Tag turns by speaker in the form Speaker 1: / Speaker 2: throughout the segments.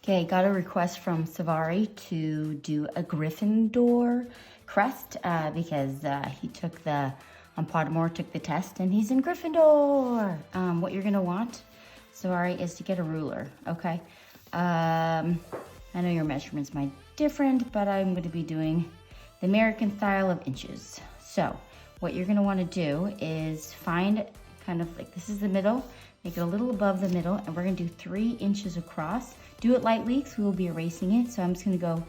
Speaker 1: Okay, got a request from Savari to do a Gryffindor crest because he took on Pottermore took the test and he's in Gryffindor. What you're gonna want, Savari, is to get a ruler, okay? I know your measurements might different, but I'm gonna be doing the American style of inches. So what you're gonna wanna do is find kind of like, this is the middle, make it a little above the middle, and we're gonna do 3 inches across. Do it lightly, because we will be erasing it. So I'm just gonna go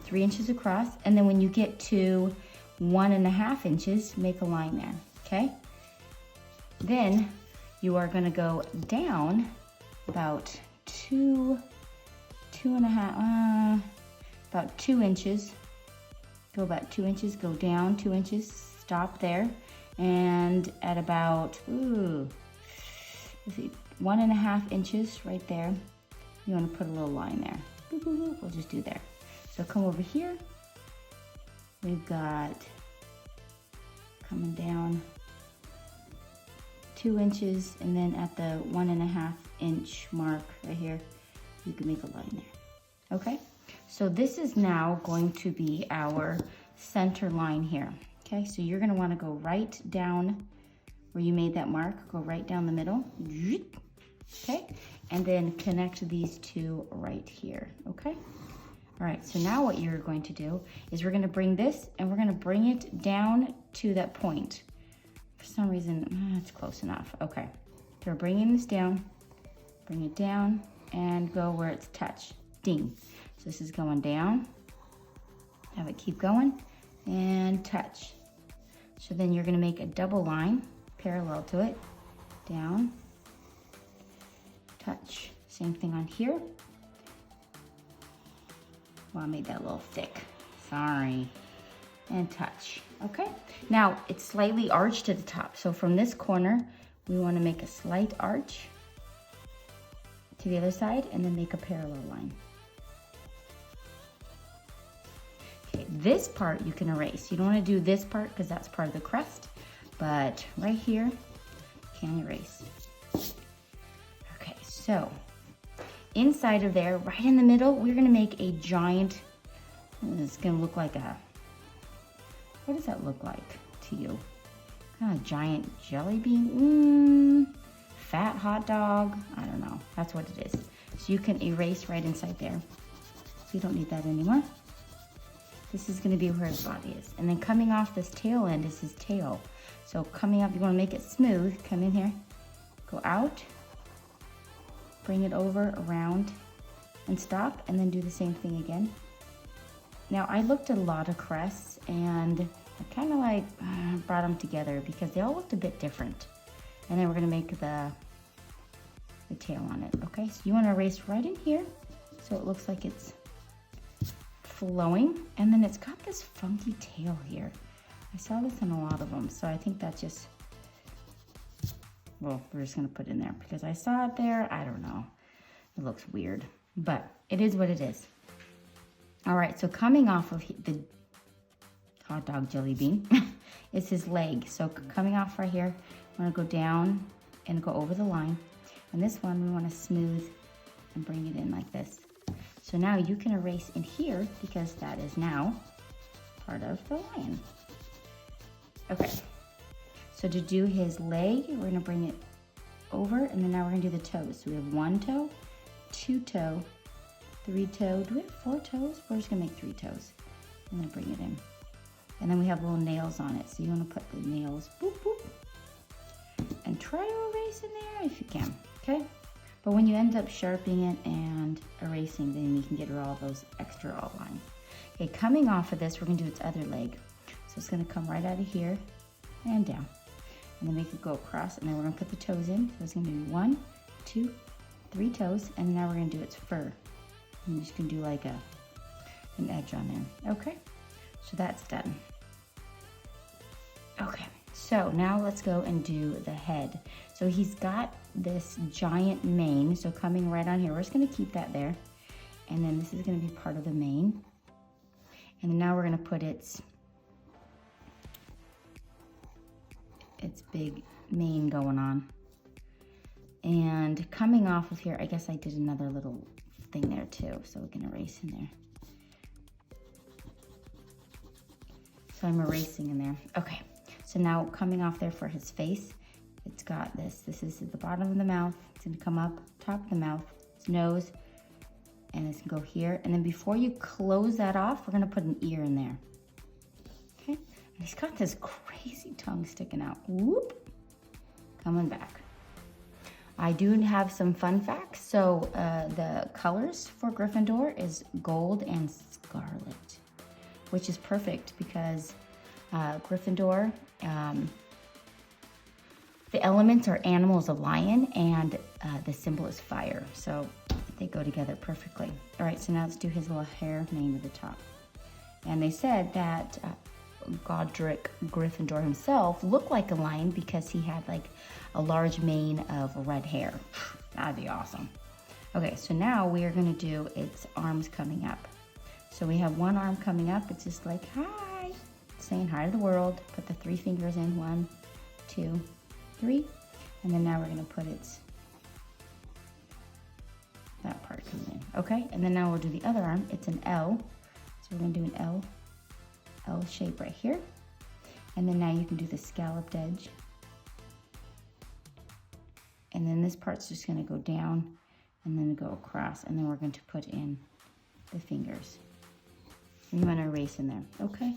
Speaker 1: 3 inches across, and then when you get to 1.5 inches, make a line there, okay? Then you are gonna go down about 2 inches. Go about 2 inches, go down 2 inches, stop there, and at about, let's see, 1.5 inches right there, you want to put a little line there. We'll just do there. So come over here. We've got coming down 2 inches, and then at the 1.5 inch mark right here, you can make a line there. Okay? So this is now going to be our center line here. Okay, so you're gonna wanna go right down where you made that mark, go right down the middle, okay? And then connect these two right here, okay? All right, so now what you're going to do is we're gonna bring this and we're gonna bring it down to that point. For some reason, it's close enough, okay. So we're bringing this down, bring it down, and go where it's touched, ding. So this is going down, have it keep going, and touch. So then you're gonna make a double line parallel to it, down, touch. Same thing on here. Well, I made that a little thick, sorry. And touch, okay? Now, it's slightly arched to the top. So from this corner, we wanna make a slight arch to the other side and then make a parallel line. Okay, this part you can erase. You don't wanna do this part because that's part of the crest, but right here, can erase. Okay, so inside of there, right in the middle, we're gonna make a giant, it's gonna look like a, what does that look like to you? Kind of giant jelly bean, fat hot dog, I don't know, that's what it is. So you can erase right inside there. So you don't need that anymore. This is gonna be where his body is. And then coming off this tail end is his tail. So coming up, you wanna make it smooth, come in here, go out, bring it over, around, and stop, and then do the same thing again. Now, I looked at a lot of crests, and I kind of like brought them together because they all looked a bit different. And then we're gonna make the tail on it, okay? So you wanna erase right in here, so it looks like it's flowing, and then it's got this funky tail here. I saw this in a lot of them, so I think that's just, well, we're just gonna put it in there because I saw it there. I don't know, it looks weird, but it is what it is. All right, so coming off of the hot dog jelly bean is his leg. So coming off right here, I wanna go down and go over the line, and this one we wanna smooth and bring it in like this. So now you can erase in here because that is now part of the lion. Okay, so to do his leg, we're gonna bring it over, and then now we're gonna do the toes. So we have 1 toe, 2 toe, 3 toe. Do we have 4 toes? We're just gonna make 3 toes. I'm gonna bring it in. And then we have little nails on it. So you wanna put the nails, boop, boop, and try to erase in there if you can, okay? But when you end up sharpening it and erasing, then you can get rid of all those extra outlines. Okay, coming off of this, we're gonna do its other leg. So it's gonna come right out of here and down. And then make it go across, and then we're gonna put the toes in. So it's gonna be 1, 2, 3 toes, and now we're gonna do its fur. I'm just gonna do like an edge on there, okay? So that's done. Okay, so now let's go and do the head. So he's got this giant mane, so coming right on here, we're just gonna keep that there. And then this is gonna be part of the mane. And then now we're gonna put its big mane going on. And coming off of here, I guess I did another little thing there too, so we can erase in there. So I'm erasing in there. Okay, so now coming off there for his face, it's got this. This is at the bottom of the mouth. It's gonna come up, top of the mouth, his nose, and it's gonna go here. And then before you close that off, we're gonna put an ear in there. Okay, and he's got this crazy tongue sticking out. Whoop, coming back. I do have some fun facts. So the colors for Gryffindor is gold and scarlet, which is perfect because Gryffindor, the elements are animals, a lion, and the symbol is fire. So they go together perfectly. All right, so now let's do his little hair name at the top. And they said that Godric Gryffindor himself looked like a lion because he had like a large mane of red hair. That'd be awesome. Okay, so now we are gonna do its arms coming up. So we have one arm coming up. It's just like, hi, saying hi to the world. Put the 3 fingers in, 1, 2, 3. And then now we're gonna put that part comes in, okay? And then now we'll do the other arm. It's an L. So we're gonna do an L shape right here. And then now you can do the scalloped edge. And then this part's just gonna go down and then go across. And then we're going to put in the fingers. You want to erase in there, okay?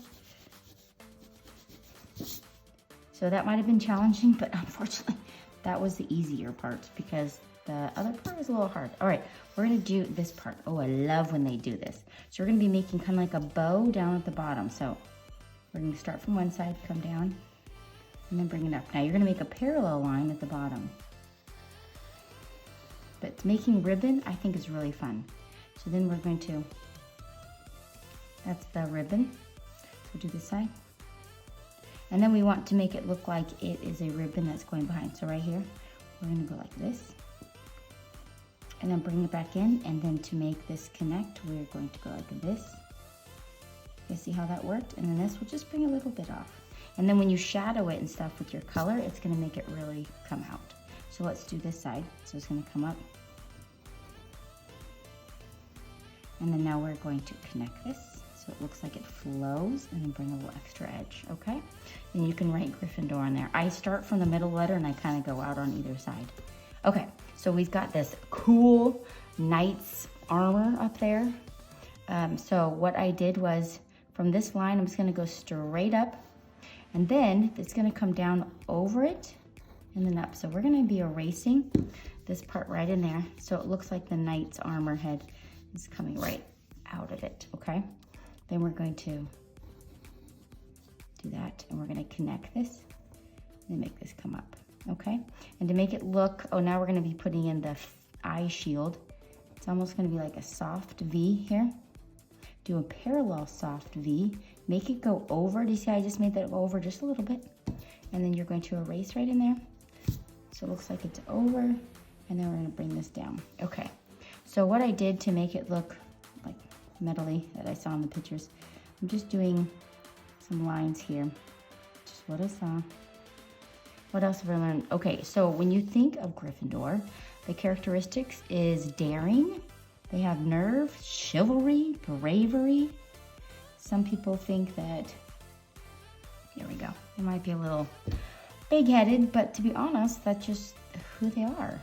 Speaker 1: So that might have been challenging, but unfortunately, that was the easier part because the other part was a little hard. All right, we're gonna do this part. Oh, I love when they do this. So we're gonna be making kind of like a bow down at the bottom. So we're gonna start from one side, come down, and then bring it up. Now you're gonna make a parallel line at the bottom. But making ribbon, I think is really fun. So then we're going to, that's the ribbon. So do this side. And then we want to make it look like it is a ribbon that's going behind. So right here, we're gonna go like this. And then bring it back in. And then to make this connect, we're going to go like this. You see how that worked? And then this will just bring a little bit off. And then when you shadow it and stuff with your color, it's gonna make it really come out. So let's do this side. So it's gonna come up. And then now we're going to connect this. So it looks like it flows and then bring a little extra edge, okay? And you can write Gryffindor on there. I start from the middle letter and I kind of go out on either side. Okay, so we've got this cool knight's armor up there. So what I did was from this line, I'm just gonna go straight up and then it's gonna come down over it and then up. So we're gonna be erasing this part right in there. So it looks like the knight's armor head is coming right out of it, okay? Then we're going to do that and we're gonna connect this and make this come up, okay? And to make it look, oh, now we're gonna be putting in the eye shield. It's almost gonna be like a soft V here. Do a parallel soft V, make it go over. Do you see I just made that go over just a little bit? And then you're going to erase right in there. So it looks like it's over and then we're gonna bring this down, okay? So what I did to make it look like metally that I saw in the pictures, I'm just doing some lines here. Just what I saw. What else have I learned? Okay, so when you think of Gryffindor, the characteristics is daring. They have nerve, chivalry, bravery. Some people think that, here we go, they might be a little big-headed, but to be honest, that's just who they are.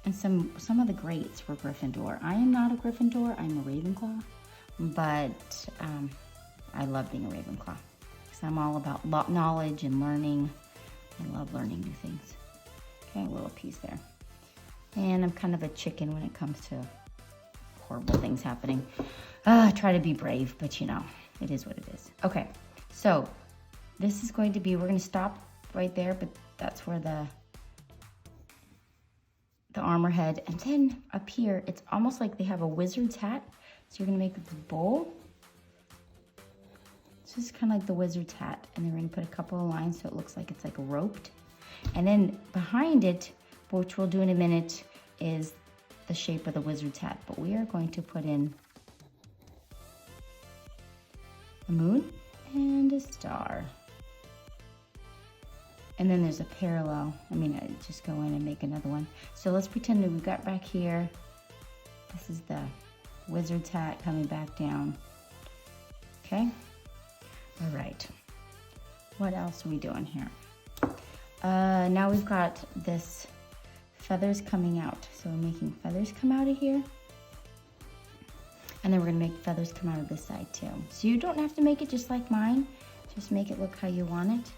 Speaker 1: And some of the greats were Gryffindor. I am not a Gryffindor, I'm a Ravenclaw, but I love being a Ravenclaw because I'm all about knowledge and learning. I love learning new things. Okay, a little piece there. And I'm kind of a chicken when it comes to horrible things happening. I try to be brave, but you know, it is what it is. Okay, so this is going to be, we're gonna stop right there, but that's where the armor head, and then up here it's almost like they have a wizard's hat. So you're gonna make this bowl. It's just kind of like the wizard's hat, and then we're gonna put a couple of lines so it looks like it's like roped. And then behind it, which we'll do in a minute, is the shape of the wizard's hat. But we are going to put in a moon and a star. And then there's a parallel. I just go in and make another one. So let's pretend that we got back here. This is the wizard's hat coming back down. Okay. All right. What else are we doing here? Now we've got this feathers coming out. So we're making feathers come out of here. And then we're gonna make feathers come out of this side too. So you don't have to make it just like mine. Just make it look how you want it.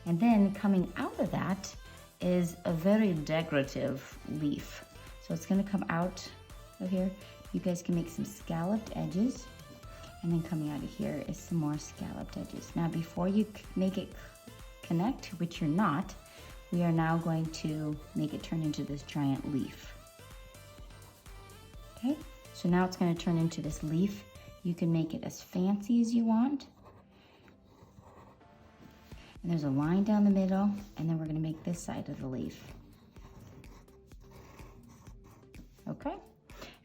Speaker 1: And then coming out of that is a very decorative leaf. So it's gonna come out of here. You guys can make some scalloped edges. And then coming out of here is some more scalloped edges. Now before you make it connect, which you're not, we are now going to make it turn into this giant leaf. Okay, so now it's gonna turn into this leaf. You can make it as fancy as you want. And there's a line down the middle, and then we're gonna make this side of the leaf. Okay,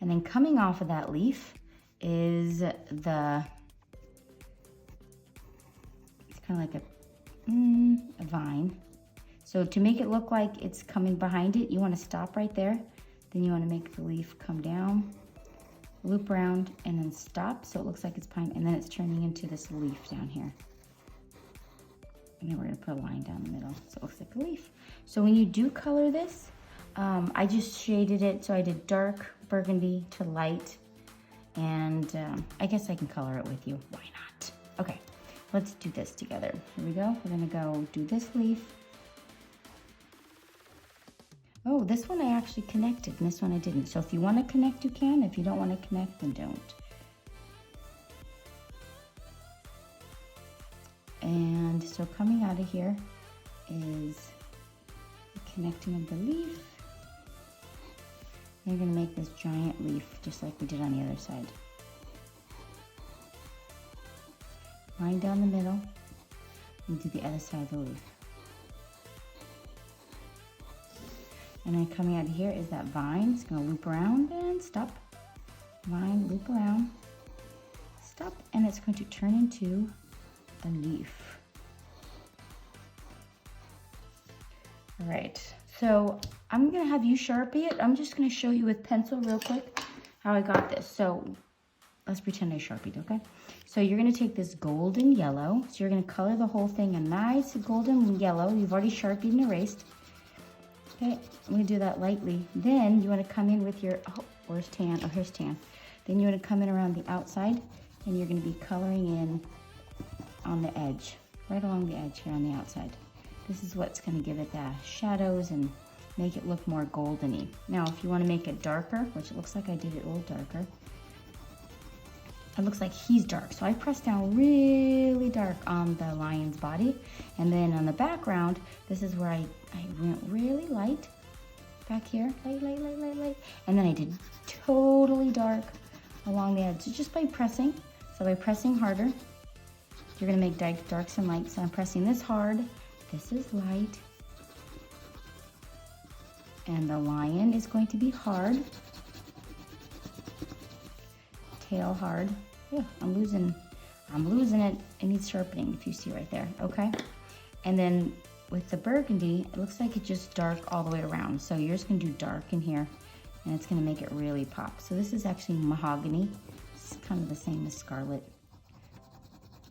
Speaker 1: and then coming off of that leaf is it's kind of like a vine. So to make it look like it's coming behind it, you wanna stop right there. Then you wanna make the leaf come down, loop around, and then stop so it looks like it's behind, and then it's turning into this leaf down here. And then we're gonna put a line down the middle so it looks like a leaf. So when you do color this, I just shaded it, so I did dark burgundy to light, and I guess I can color it with you, why not? Okay, let's do this together. Here we go, we're gonna go do this leaf. Oh, this one I actually connected, and this one I didn't. So if you wanna connect, you can. If you don't wanna connect, then don't. And so coming out of here is the connecting of the leaf. And you're gonna make this giant leaf just like we did on the other side. Line down the middle and do the other side of the leaf. And then coming out of here is that vine. It's gonna loop around and stop. Vine, loop around, stop, and it's going to turn into a leaf. All right, so I'm gonna have you Sharpie it. I'm just gonna show you with pencil real quick how I got this. So let's pretend I Sharpied, okay? So you're gonna take this golden yellow. So you're gonna color the whole thing a nice golden yellow. You've already Sharpied and erased. Okay, I'm gonna do that lightly. Then you wanna come in with your, oh, where's tan? Oh, here's tan. Then you wanna come in around the outside, and you're gonna be coloring in on the edge, right along the edge here on the outside. This is what's gonna give it the shadows and make it look more goldeny. Now, if you wanna make it darker, which it looks like I did it a little darker, it looks like he's dark. So I pressed down really dark on the lion's body. And then on the background, this is where I went really light back here, light. And then I did totally dark along the edge, just by pressing. So by pressing harder, you're gonna make darks and lights. So I'm pressing this hard, this is light. And the lion is going to be hard. Tail hard. Yeah, I'm losing it. It needs sharpening, if you see right there, okay? And then with the burgundy, it looks like it's just dark all the way around. So you're just gonna do dark in here, and it's gonna make it really pop. So this is actually mahogany. It's kind of the same as scarlet.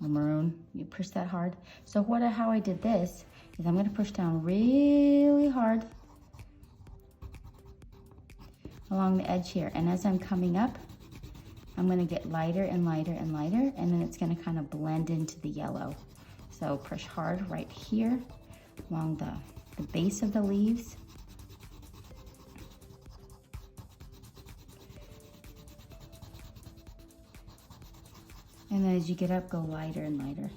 Speaker 1: The maroon, you push that hard. So how I did this is I'm gonna push down really hard along the edge here. And as I'm coming up, I'm gonna get lighter and lighter and lighter, and then it's gonna kind of blend into the yellow. So push hard right here along the base of the leaves. And then as you get up, go lighter and lighter.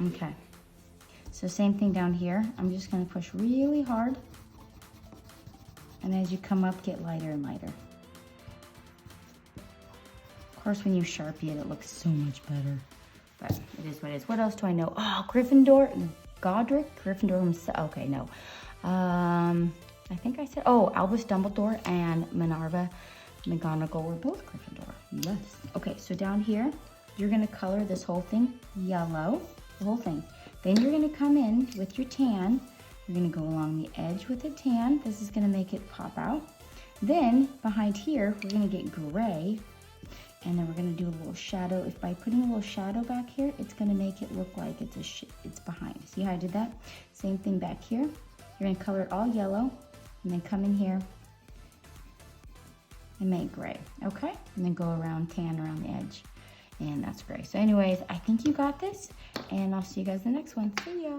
Speaker 1: Okay, so same thing down here. I'm just gonna push really hard. And as you come up, get lighter and lighter. Of course, when you Sharpie it, it looks so much better. But it is what it is. What else do I know? Oh, Gryffindor, Godric, Gryffindor himself. Okay, no. I think I said, oh, Albus Dumbledore and Minerva McGonagall were both Gryffindor. Yes. Okay, so down here, you're gonna color this whole thing yellow, the whole thing. Then you're gonna come in with your tan. You're gonna go along the edge with the tan. This is gonna make it pop out. Then behind here, we're gonna get gray, and then we're gonna do a little shadow. If by putting a little shadow back here, it's gonna make it look like it's behind. See how I did that? Same thing back here. You're gonna color it all yellow, and then come in here and make gray, okay? And then go around tan around the edge, and that's gray. So anyways, I think you got this, and I'll see you guys in the next one. See ya.